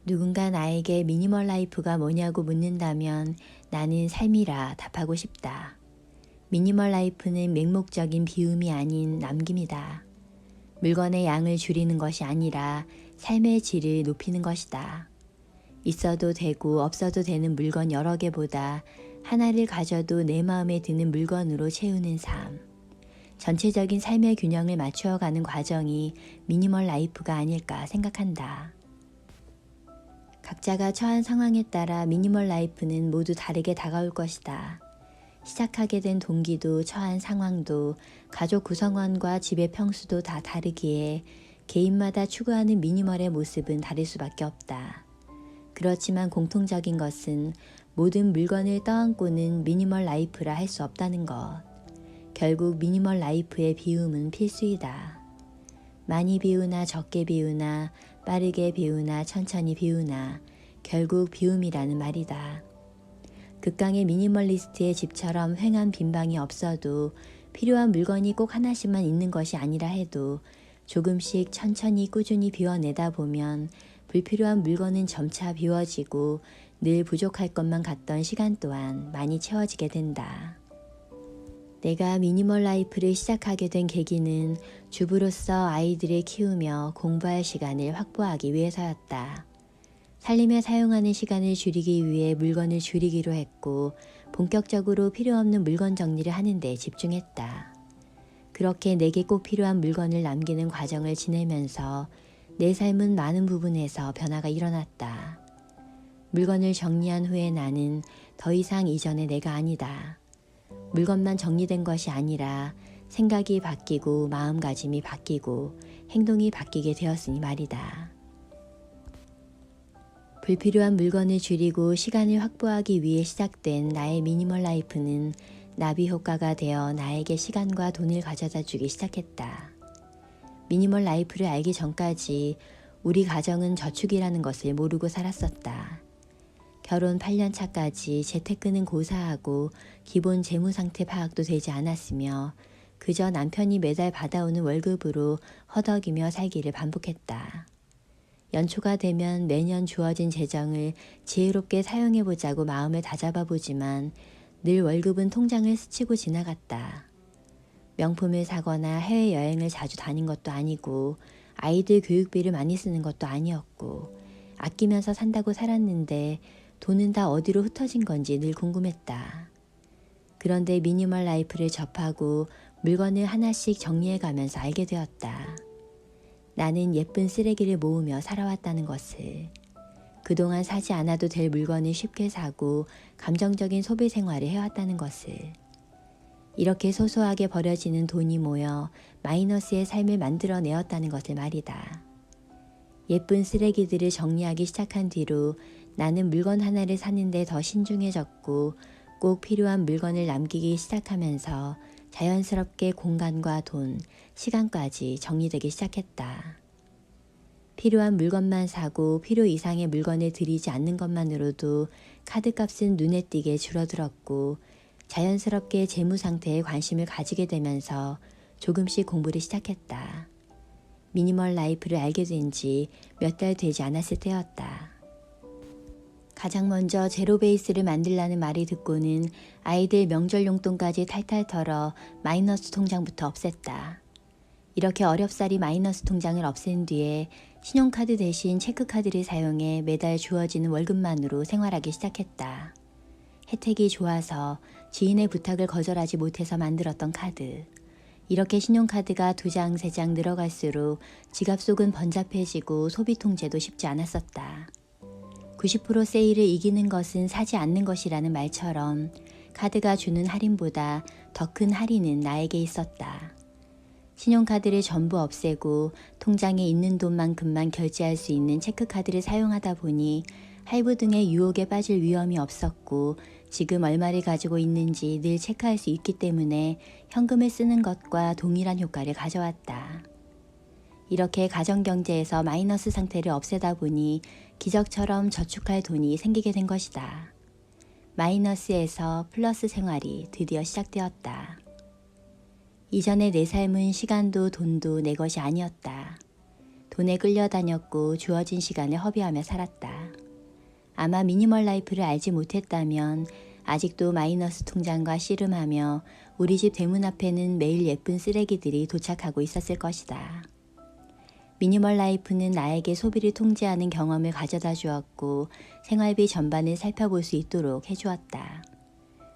누군가 나에게 미니멀 라이프가 뭐냐고 묻는다면 나는 삶이라 답하고 싶다. 미니멀 라이프는 맹목적인 비움이 아닌 남김이다. 물건의 양을 줄이는 것이 아니라 삶의 질을 높이는 것이다. 있어도 되고 없어도 되는 물건 여러 개보다 하나를 가져도 내 마음에 드는 물건으로 채우는 삶. 전체적인 삶의 균형을 맞추어가는 과정이 미니멀 라이프가 아닐까 생각한다. 각자가 처한 상황에 따라 미니멀 라이프는 모두 다르게 다가올 것이다. 시작하게 된 동기도 처한 상황도 가족 구성원과 집의 평수도 다 다르기에 개인마다 추구하는 미니멀의 모습은 다를 수밖에 없다. 그렇지만 공통적인 것은 모든 물건을 떠안고는 미니멀 라이프라 할 수 없다는 것. 결국 미니멀 라이프의 비움은 필수이다. 많이 비우나 적게 비우나 빠르게 비우나 천천히 비우나 결국 비움이라는 말이다. 극강의 미니멀리스트의 집처럼 횡한 빈방이 없어도 필요한 물건이 꼭 하나씩만 있는 것이 아니라 해도 조금씩 천천히 꾸준히 비워내다 보면 불필요한 물건은 점차 비워지고 늘 부족할 것만 같던 시간 또한 많이 채워지게 된다. 내가 미니멀 라이프를 시작하게 된 계기는 주부로서 아이들을 키우며 공부할 시간을 확보하기 위해서였다. 살림에 사용하는 시간을 줄이기 위해 물건을 줄이기로 했고 본격적으로 필요 없는 물건 정리를 하는 데 집중했다. 그렇게 내게 꼭 필요한 물건을 남기는 과정을 지내면서 내 삶은 많은 부분에서 변화가 일어났다. 물건을 정리한 후에 나는 더 이상 이전의 내가 아니다. 물건만 정리된 것이 아니라 생각이 바뀌고 마음가짐이 바뀌고 행동이 바뀌게 되었으니 말이다. 불필요한 물건을 줄이고 시간을 확보하기 위해 시작된 나의 미니멀 라이프는 나비 효과가 되어 나에게 시간과 돈을 가져다 주기 시작했다. 미니멀 라이프를 알기 전까지 우리 가정은 저축이라는 것을 모르고 살았었다. 결혼 8년 차까지 재테크는 고사하고 기본 재무 상태 파악도 되지 않았으며 그저 남편이 매달 받아오는 월급으로 허덕이며 살기를 반복했다. 연초가 되면 매년 주어진 재정을 지혜롭게 사용해보자고 마음을 다잡아보지만 늘 월급은 통장을 스치고 지나갔다. 명품을 사거나 해외여행을 자주 다닌 것도 아니고 아이들 교육비를 많이 쓰는 것도 아니었고 아끼면서 산다고 살았는데 돈은 다 어디로 흩어진 건지 늘 궁금했다. 그런데 미니멀 라이프를 접하고 물건을 하나씩 정리해가면서 알게 되었다. 나는 예쁜 쓰레기를 모으며 살아왔다는 것을. 그동안 사지 않아도 될 물건을 쉽게 사고 감정적인 소비 생활을 해왔다는 것을. 이렇게 소소하게 버려지는 돈이 모여 마이너스의 삶을 만들어내었다는 것을 말이다. 예쁜 쓰레기들을 정리하기 시작한 뒤로 나는 물건 하나를 사는데 더 신중해졌고 꼭 필요한 물건을 남기기 시작하면서 자연스럽게 공간과 돈, 시간까지 정리되기 시작했다. 필요한 물건만 사고 필요 이상의 물건을 들이지 않는 것만으로도 카드값은 눈에 띄게 줄어들었고 자연스럽게 재무 상태에 관심을 가지게 되면서 조금씩 공부를 시작했다. 미니멀 라이프를 알게 된 지 몇 달 되지 않았을 때였다. 가장 먼저 제로 베이스를 만들라는 말이 듣고는 아이들 명절 용돈까지 탈탈 털어 마이너스 통장부터 없앴다. 이렇게 어렵사리 마이너스 통장을 없앤 뒤에 신용카드 대신 체크카드를 사용해 매달 주어지는 월급만으로 생활하기 시작했다. 혜택이 좋아서 지인의 부탁을 거절하지 못해서 만들었던 카드. 이렇게 신용카드가 2장, 3장 늘어갈수록 지갑 속은 번잡해지고 소비 통제도 쉽지 않았었다. 90% 세일을 이기는 것은 사지 않는 것이라는 말처럼 카드가 주는 할인보다 더 큰 할인은 나에게 있었다. 신용카드를 전부 없애고 통장에 있는 돈만큼만 결제할 수 있는 체크카드를 사용하다 보니 할부 등의 유혹에 빠질 위험이 없었고 지금 얼마를 가지고 있는지 늘 체크할 수 있기 때문에 현금을 쓰는 것과 동일한 효과를 가져왔다. 이렇게 가정경제에서 마이너스 상태를 없애다 보니 기적처럼 저축할 돈이 생기게 된 것이다. 마이너스에서 플러스 생활이 드디어 시작되었다. 이전의 내 삶은 시간도 돈도 내 것이 아니었다. 돈에 끌려다녔고 주어진 시간을 허비하며 살았다. 아마 미니멀 라이프를 알지 못했다면 아직도 마이너스 통장과 씨름하며 우리 집 대문 앞에는 매일 예쁜 쓰레기들이 도착하고 있었을 것이다. 미니멀 라이프는 나에게 소비를 통제하는 경험을 가져다 주었고 생활비 전반을 살펴볼 수 있도록 해주었다.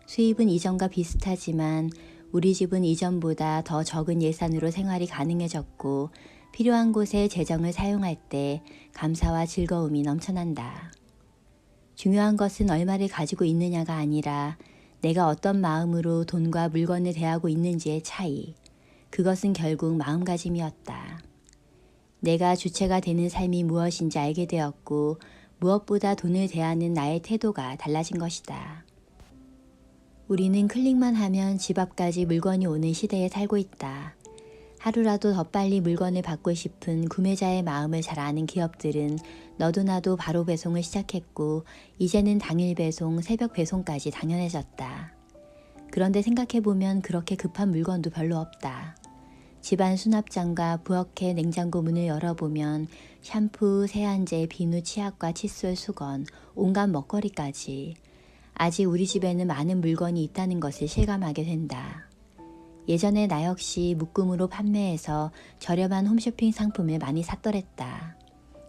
수입은 이전과 비슷하지만 우리 집은 이전보다 더 적은 예산으로 생활이 가능해졌고 필요한 곳에 재정을 사용할 때 감사와 즐거움이 넘쳐난다. 중요한 것은 얼마를 가지고 있느냐가 아니라 내가 어떤 마음으로 돈과 물건을 대하고 있는지의 차이. 그것은 결국 마음가짐이었다. 내가 주체가 되는 삶이 무엇인지 알게 되었고 무엇보다 돈을 대하는 나의 태도가 달라진 것이다. 우리는 클릭만 하면 집 앞까지 물건이 오는 시대에 살고 있다. 하루라도 더 빨리 물건을 받고 싶은 구매자의 마음을 잘 아는 기업들은 너도 나도 바로 배송을 시작했고 이제는 당일 배송, 새벽 배송까지 당연해졌다. 그런데 생각해보면 그렇게 급한 물건도 별로 없다. 집안 수납장과 부엌의 냉장고 문을 열어보면 샴푸, 세안제, 비누, 치약과 칫솔, 수건, 온갖 먹거리까지 아직 우리 집에는 많은 물건이 있다는 것을 실감하게 된다. 예전에 나 역시 묶음으로 판매해서 저렴한 홈쇼핑 상품을 많이 샀더랬다.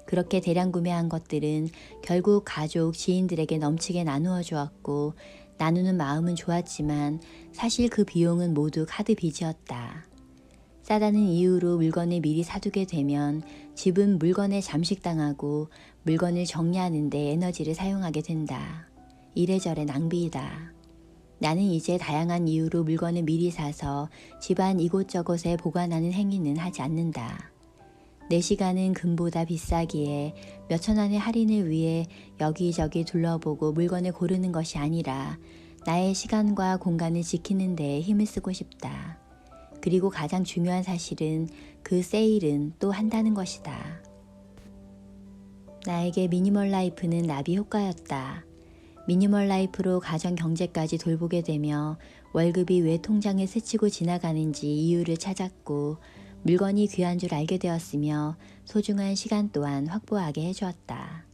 그렇게 대량 구매한 것들은 결국 가족, 지인들에게 넘치게 나누어 주었고 나누는 마음은 좋았지만 사실 그 비용은 모두 카드 빚이었다. 싸다는 이유로 물건을 미리 사두게 되면 집은 물건에 잠식당하고 물건을 정리하는 데 에너지를 사용하게 된다. 이래저래 낭비이다. 나는 이제 다양한 이유로 물건을 미리 사서 집안 이곳저곳에 보관하는 행위는 하지 않는다. 내 시간은 금보다 비싸기에 몇천 원의 할인을 위해 여기저기 둘러보고 물건을 고르는 것이 아니라 나의 시간과 공간을 지키는 데에 힘을 쓰고 싶다. 그리고 가장 중요한 사실은 그 세일은 또 한다는 것이다. 나에게 미니멀 라이프는 나비 효과였다. 미니멀 라이프로 가정 경제까지 돌보게 되며 월급이 왜 통장에 스치고 지나가는지 이유를 찾았고 물건이 귀한 줄 알게 되었으며 소중한 시간 또한 확보하게 해주었다.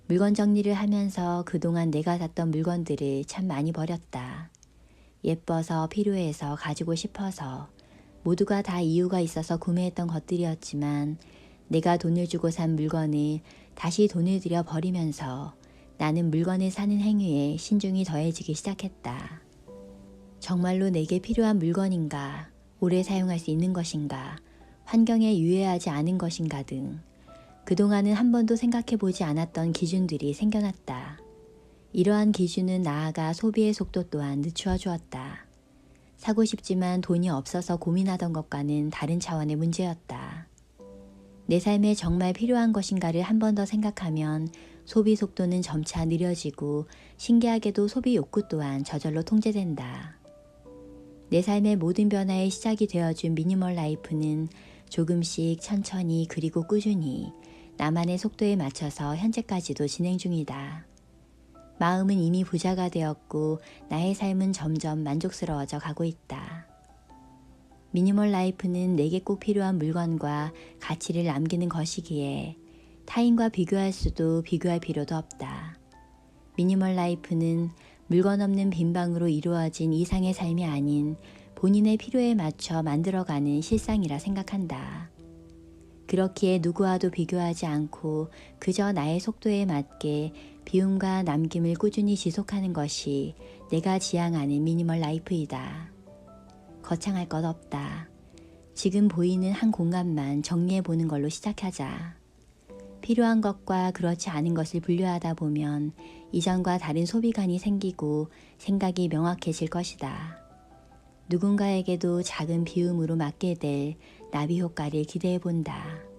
물건 정리를 하면서 그동안 내가 샀던 물건들을 참 많이 버렸다. 예뻐서 필요해서 가지고 싶어서 모두가 다 이유가 있어서 구매했던 것들이었지만 내가 돈을 주고 산 물건을 다시 돈을 들여 버리면서 나는 물건을 사는 행위에 신중이 더해지기 시작했다. 정말로 내게 필요한 물건인가, 오래 사용할 수 있는 것인가, 환경에 유해하지 않은 것인가 등 그동안은 한 번도 생각해보지 않았던 기준들이 생겨났다. 이러한 기준은 나아가 소비의 속도 또한 늦추어 주었다. 사고 싶지만 돈이 없어서 고민하던 것과는 다른 차원의 문제였다. 내 삶에 정말 필요한 것인가를 한 번 더 생각하면 소비 속도는 점차 느려지고 신기하게도 소비 욕구 또한 저절로 통제된다. 내 삶의 모든 변화의 시작이 되어준 미니멀 라이프는 조금씩 천천히 그리고 꾸준히 나만의 속도에 맞춰서 현재까지도 진행 중이다. 마음은 이미 부자가 되었고 나의 삶은 점점 만족스러워져 가고 있다. 미니멀 라이프는 내게 꼭 필요한 물건과 가치를 남기는 것이기에 타인과 비교할 수도 비교할 필요도 없다. 미니멀 라이프는 물건 없는 빈방으로 이루어진 이상의 삶이 아닌 본인의 필요에 맞춰 만들어가는 실상이라 생각한다. 그렇기에 누구와도 비교하지 않고 그저 나의 속도에 맞게 비움과 남김을 꾸준히 지속하는 것이 내가 지향하는 미니멀 라이프이다. 거창할 것 없다. 지금 보이는 한 공간만 정리해보는 걸로 시작하자. 필요한 것과 그렇지 않은 것을 분류하다 보면 이전과 다른 소비관이 생기고 생각이 명확해질 것이다. 누군가에게도 작은 비움으로 맞게 될 나비 효과를 기대해본다.